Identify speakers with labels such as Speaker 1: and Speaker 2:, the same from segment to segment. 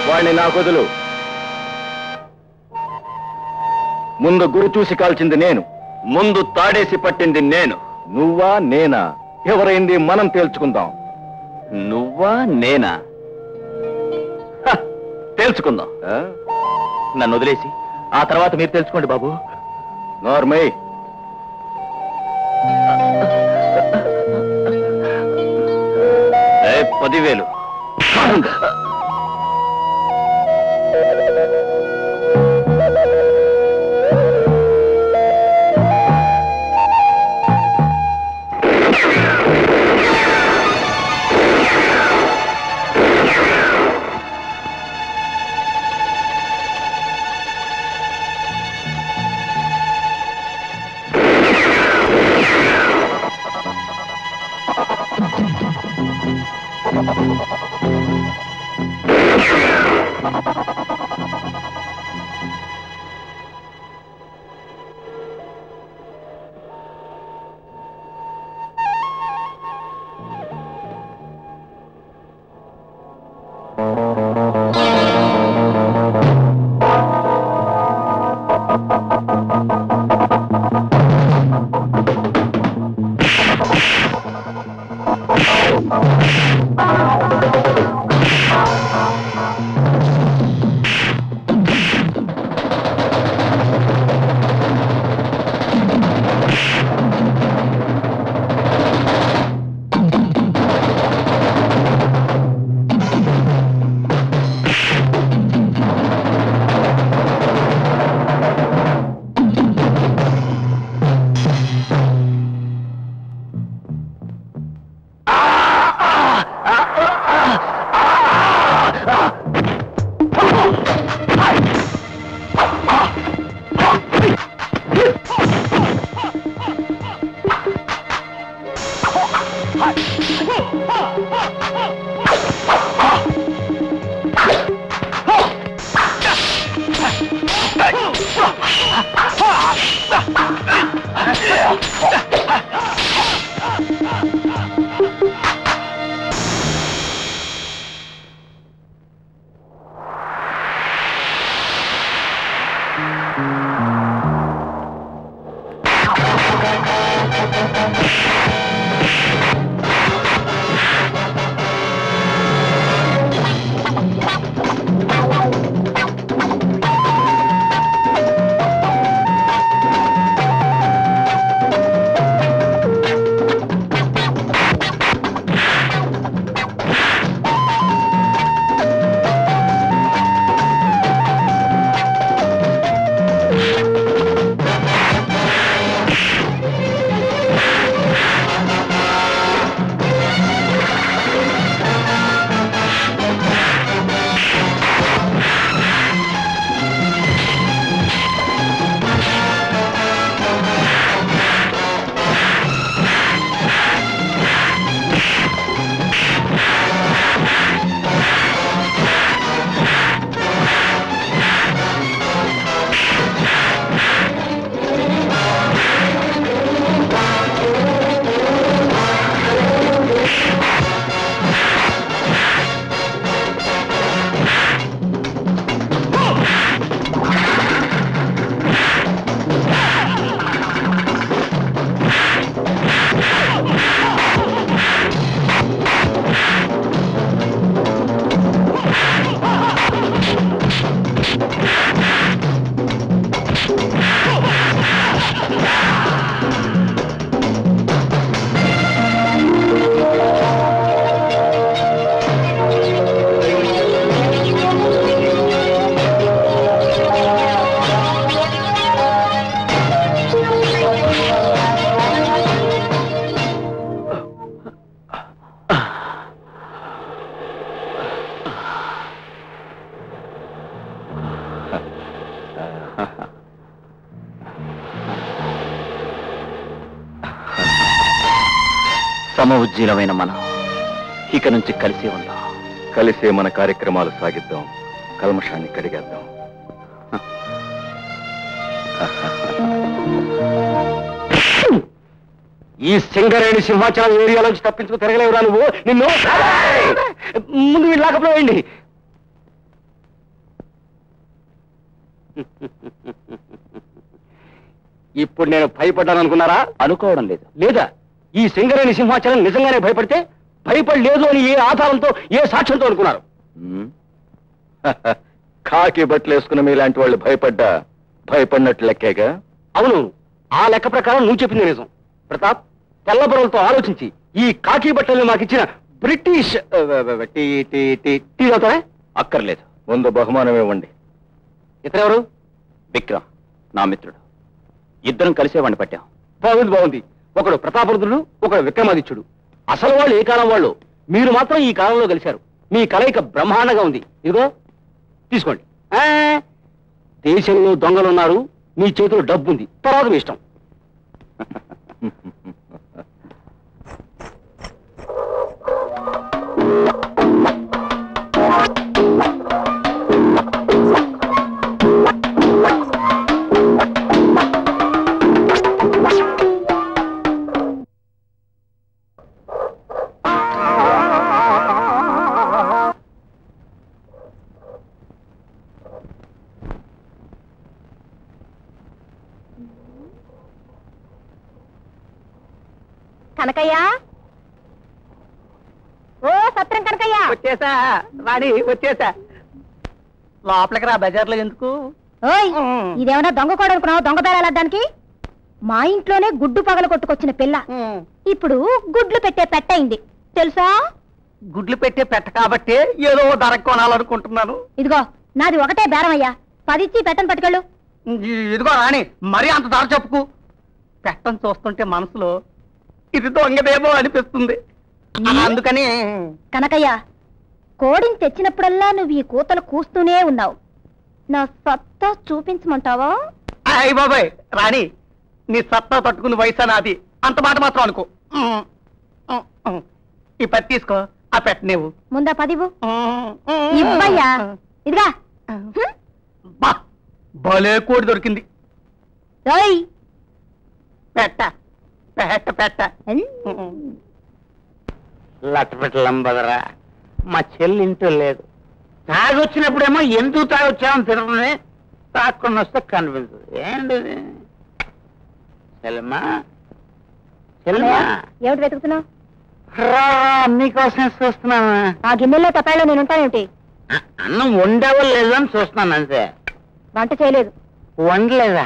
Speaker 1: వాణ్ణి నా కొదులు. ముందు గురి చూసి కాల్చింది నేను, ముందు తాడేసి పట్టింది నేను. నువ్వా నేనా? ఎవరైంది మనం తేల్చుకుందాం. నువ్వా నేనా? తేల్చుకుందాం. నన్ను వదిలేసి ఆ తర్వాత మీరు తెలుసుకోండి బాబు. నార్మల్ 10,000. సమఉజ్జీలమైన మనం ఇక నుంచి కలిసే ఉందాం. కలిసే మన కార్యక్రమాలు సాగిద్దాం, కల్మషాన్ని కడిగేద్దాం. ఈ సింగరేణి సింహాచలం ఏరియాలోంచి తప్పించుకు తిరగలేవురా నువ్వు. నిన్ను ముందు వీళ్ళు లాకప్లో వేయండి. ఇప్పుడు నేను భయపడ్డాను అనుకున్నారా? అనుకోవడం లేదు. లేదా ఈ సింగరేణి సింహాచలం నిజంగానే భయపడితే భయపడలేదు అని ఏ ఆధారంతో, ఏ సాక్ష్యంతో అనుకున్నారు? కాకి బట్టలు వేసుకున్న మీలాంటి వాళ్ళు భయపడినట్టు లెక్కేగా. అవును, ఆ లెక్క ప్రకారం నువ్వు చెప్పింది నిజం. ప్రతాప్, తెల్లబొరలతో ఆలోచించి ఈ కాకి బట్టల్ని మాకిచ్చిన బ్రిటిష్ టీ అవుతారా? అక్కర్లేదు, ముందు బహుమానం ఇవ్వండి. ఇతరెవరు? విక్రమ్, నా మిత్రుడు. ఇద్దరం కలిసే వాడిని పట్టాం. బాగుంది. ఒకడు ప్రతాపరుద్రుడు, ఒకడు విక్రమాదిత్యుడు. అసలు వాళ్ళు ఏ కాలం వాళ్ళు? మీరు మాత్రం ఈ కాలంలో కలిశారు. మీ కలయిక బ్రహ్మాండంగా ఉంది. ఇదిగో తీసుకోండి. దేశంలో దొంగలున్నారు, మీ చేతిలో డబ్బు ఉంది, తర్వాత మీ ఇష్టం.
Speaker 2: కనకయ్య, ఓ సత్రం కనకయ్య.
Speaker 3: వచ్చేసా రాణి, వచ్చేసా. లోపలికి రా, బజార్లో ఎందుకు?
Speaker 2: ఓయ్, ఇదేమన్నా దొంగ కూడా అనుకున్నావు? దొంగ బేరాలడానికి మా ఇంట్లోనే గుడ్డు పగల కొట్టుకొచ్చిన పిల్ల ఇప్పుడు గుడ్లు పెట్టే పెట్టయింది తెలుసా?
Speaker 3: గుడ్లు పెట్టే పెట్ట కాబట్టి ఏదో ధర కొనాలనుకుంటున్నాను.
Speaker 2: ఇదిగో నాది ఒకటే బేరమయ్యా, 10 ఇచ్చి పెట్టను పట్టుకెళ్ళు.
Speaker 3: ఇదిగో రాణి, మరీ అంత ధర చెప్పుకు. పెట్టను చూస్తుంటే మనసులో ఇది దొంగదేమో అనిపిస్తుంది. అందుకని
Speaker 2: కనకయ్య, కోడిని తెచ్చినప్పుడల్లా నువ్వు ఈ కూతలు కూస్తూనే ఉన్నావు. నా సత్తా చూపించమంటావా?
Speaker 3: అయ్య బాబాయ్, రాణి నీ సత్తా తట్టుకుని వయసా నాది, అంత మాట మాత్రం అనుకో. ఈ పత్తి తీసుకో, ఆ పెట్టనేవు.
Speaker 2: ముందా 10 ఇవ్వయ్యా. ఇదిగా
Speaker 3: భలే కోడి దొరికింది. పెట్ట పెట్ట పెట్ట లట్టపెట్టలంబదరా. మా చెల్లి ఇంటూ లేదు. తాగొచ్చినప్పుడేమో ఎందుకు తాగొచ్చామని తిరుగుతుంది, తాగకుండా వస్తే కనిపించదు. ఏంటిది? చెల్లెమ్మా, చెల్లెమ్మా,
Speaker 2: ఏమిటి వెతుకుతున్నావు?
Speaker 3: నీకోసం చూస్తున్నాను.
Speaker 2: ఆ గిన్నెలో తపాయిలో నేను ఉంటానేమిటి?
Speaker 3: అన్నం వండేవో లేదు అని చూస్తున్నాను అంతే.
Speaker 2: వంట చేయలేదు.
Speaker 3: వండలేదా?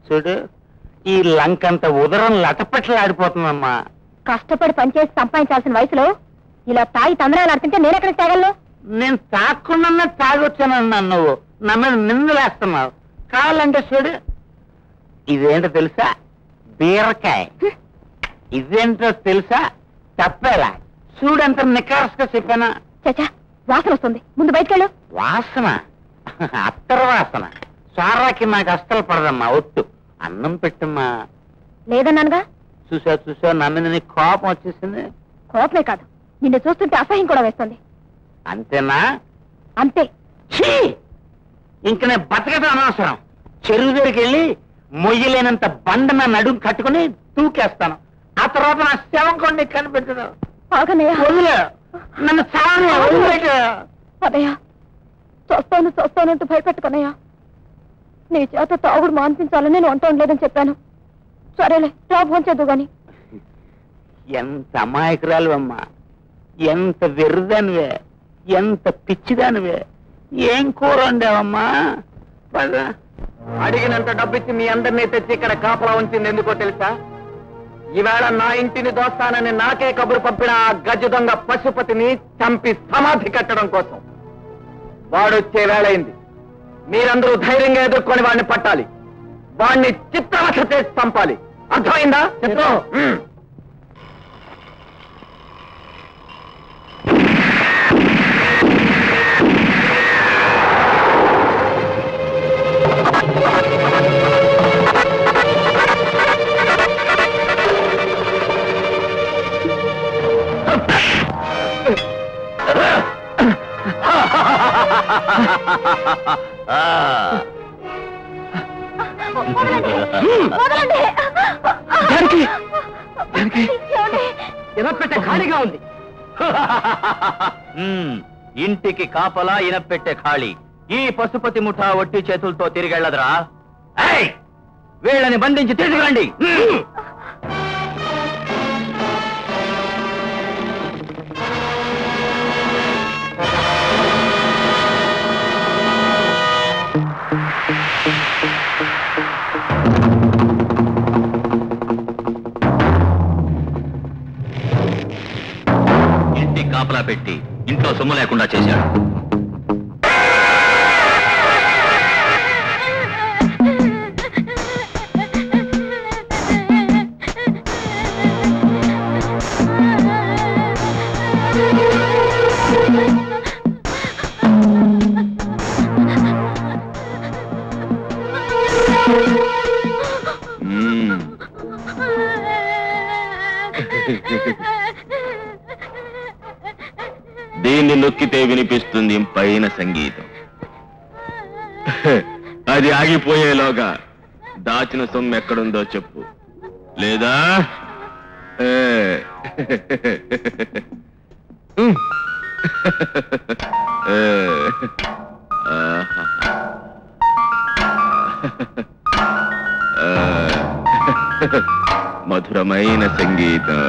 Speaker 3: చూడు, ఈ లంకంత ఉదరం లటపెట్టలాడిపోతుందమ్మా.
Speaker 2: కష్టపడి పనిచేసి సంపాదించాల్సిన వయసులో ఇలా తాగి తందరాలు ఆడుతుంటే నేను ఎక్కడికి తాగలను?
Speaker 3: నేను తాగకుండా తాగొచ్చానన్నాను, నువ్వు నా మీద నిందలేస్తున్నావు. కావాలంటే చూడు, ఇదేంటో తెలుసా? బీరకాయ. ఇదేంటో తెలుసా? తప్పేలా. చూడంత నికార్స్గా చెప్పానా?
Speaker 2: చచ్చా, వాసన వస్తుంది, ముందు బయటకెళ్ళు.
Speaker 3: వాసన? అత్తర వాసన. సారాకి నాకు అస్సలు పడదమ్మా, ఒట్టు. అన్నం పెట్టమ్మా.
Speaker 2: లేదన్నానుగా.
Speaker 3: చూసా నా మీద నీకు కోపం వచ్చేసింది.
Speaker 2: కోపమే కాదు, నిన్ను చూస్తుంటే అసహ్యం కూడా వేస్తుంది.
Speaker 3: అంతేనా?
Speaker 2: అంతే.
Speaker 3: ఇంక నేను బతకడం అనవసరం. చెరువు దగ్గరికి వెళ్ళి మొయ్యలేనంత బండ నా నడుము కట్టుకుని తూకేస్తాను. ఆ తర్వాత నా శవం కూడా నీకు కనిపెట్టదు. వదిలే నన్ను, చాలా
Speaker 2: అదయ్యా, చూస్తానంటూ భయపెట్టుకున్నాయా. నీ చేత తాగుడు మాన్పించాలని నేను వంట ఉండలేదని చెప్పాను. సరేలే, రా భోంచేద్దు గాని.
Speaker 3: ఎంత అమాయకురాలు అమ్మా, ఎంత వెర్రదానివే, ఎంత పిచ్చిదానివే. ఏం కూర వండావమ్మా? అడిగినంత డబ్బిచ్చి మీ అందరినీ తెచ్చి ఇక్కడ కాపలా ఉంచింది ఎందుకో తెలుసా? ఈవేళ నా ఇంటిని దోస్తానని నాకే కబురు పంపిన ఆ గజ దొంగ పశుపతిని చంపి సమాధి కట్టడం కోసం. వాడొచ్చే వేళయింది. మీరందరూ ధైర్యంగా ఎదుర్కొని వాడిని పట్టాలి. వాడిని చిత్రవశ చేసి చంపాలి. అర్థమైందా? చిత్రం. ఇనపెట్టె ఖాళీగా ఉంది. ఇంటికి కాపలా ఇనపెట్టె ఖాళీ. ఈ పశుపతి ముఠా ఒట్టి చేతులతో తిరిగెళ్ళదురా. వీళ్ళని బంధించి తీసుకురండి. ఇంటి కాపలా పెట్టి ఇంట్లో సొమ్ము లేకుండా చేశాడు.
Speaker 4: దీన్ని నొక్కితే వినిపిస్తుంది పైన సంగీతం. అది ఆగిపోయేలోగా దాచిన సొమ్ము ఎక్కడుందో చెప్పు, లేదా మధురమైన సంగీతం.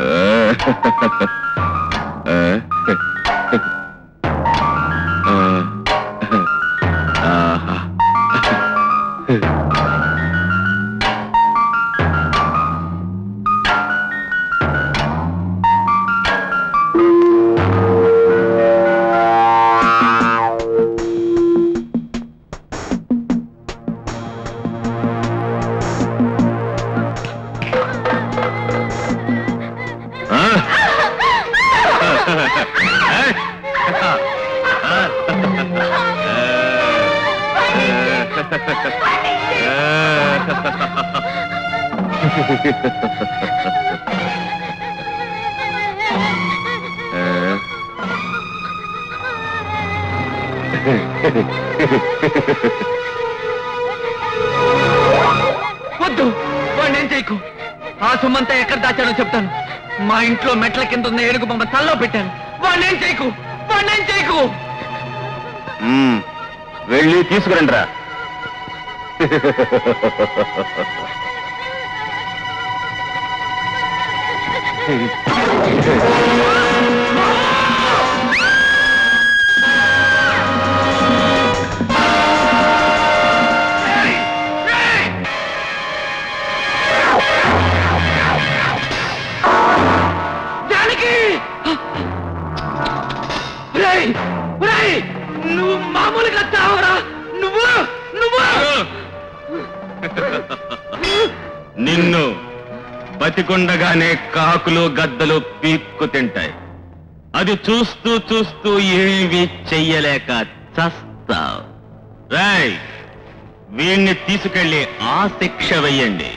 Speaker 3: వద్దు, వాడిని చేయకు. ఆ సొమ్మంతా ఎక్కడ దాచానో చెప్తాను. మా ఇంట్లో మెట్ల కింద ఉన్న ఏనుగు బొమ్మ తల్లో పెట్టాను. వాడిని చేయకు, వాడిని చేయకు.
Speaker 4: వెళ్ళి తీసుకురండి రా.
Speaker 3: నువ్వు మామూలుగా చావరా? నువ్వు
Speaker 4: నిన్ను బతికుండగానే కాకులు గద్దలు పీక్కు తింటాయి. అది చూస్తూ చూస్తూ ఏమీ చెయ్యలేక చస్తావు. రాయ్, వీణ్ణి తీసుకెళ్లి ఆ శిక్ష వెయ్యండి.